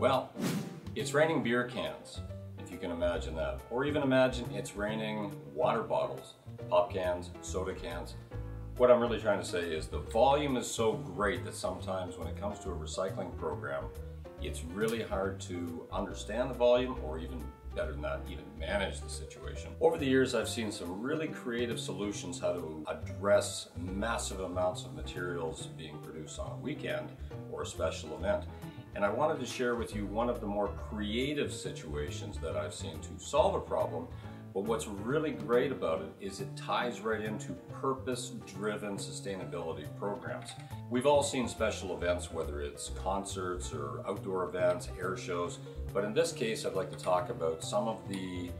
Well, it's raining beer cans, if you can imagine that. Or even imagine it's raining water bottles, pop cans, soda cans. What I'm really trying to say is the volume is so great that sometimes when it comes to a recycling program, it's really hard to understand the volume, or even better than that, even manage the situation. Over the years, I've seen some really creative solutions how to address massive amounts of materials being produced on a weekend or a special event. And I wanted to share with you one of the more creative situations that I've seen to solve a problem. But what's really great about it is it ties right into purpose-driven sustainability programs. We've all seen special events, whether it's concerts or outdoor events, air shows, but in this case I'd like to talk about some of the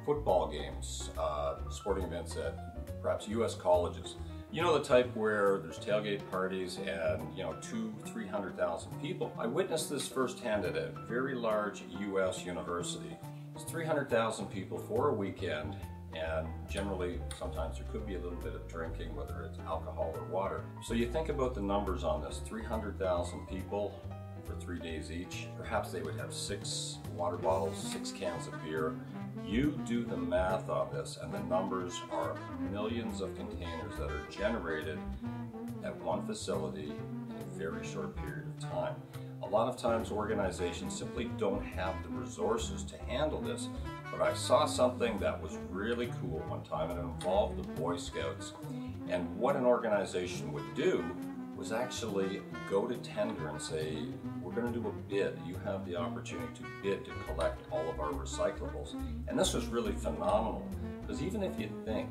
football games, sporting events at perhaps US colleges. You know, the type where there's tailgate parties and 200,000-300,000 people. I witnessed this firsthand at a very large US university. It's 300,000 people for a weekend, and generally sometimes there could be a little bit of drinking, whether it's alcohol or water. So you think about the numbers on this, 300,000 people for 3 days each. Perhaps they would have 6 water bottles, 6 cans of beer. You do the math on this and the numbers are millions of containers that are generated at one facility in a very short period of time. A lot of times organizations simply don't have the resources to handle this, but I saw something that was really cool one time, and it involved the Boy Scouts. And what an organization would do was actually go to tender and say, we're going to do a bid. You have the opportunity to bid to collect all of our recyclables. And this was really phenomenal, because even if you think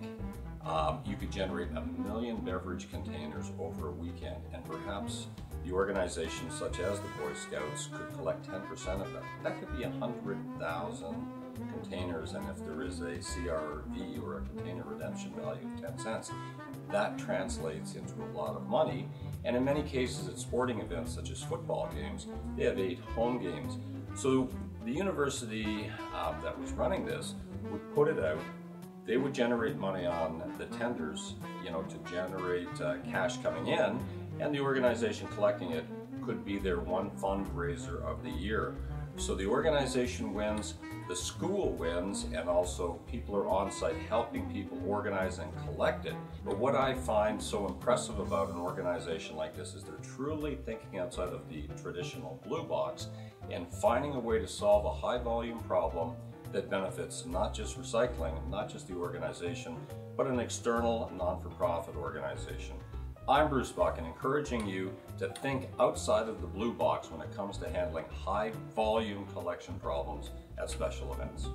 you could generate 1 million beverage containers over a weekend, and perhaps the organizations such as the Boy Scouts could collect 10% of that. That could be 100,000 containers, and if there is a CRV or a container redemption value of 10 cents, that translates into a lot of money. And in many cases at sporting events such as football games, they have 8 home games. So the university that was running this would put it out. They would generate money on the tenders, to generate cash coming in, and the organization collecting it could be their one fundraiser of the year. So the organization wins, the school wins, and also people are on site helping people organize and collect it. But what I find so impressive about an organization like this is they're truly thinking outside of the traditional blue box and finding a way to solve a high volume problem that benefits not just recycling, not just the organization, but an external non-for-profit organization. I'm Bruce Buchan, encouraging you to think outside of the blue box when it comes to handling high volume collection problems at special events.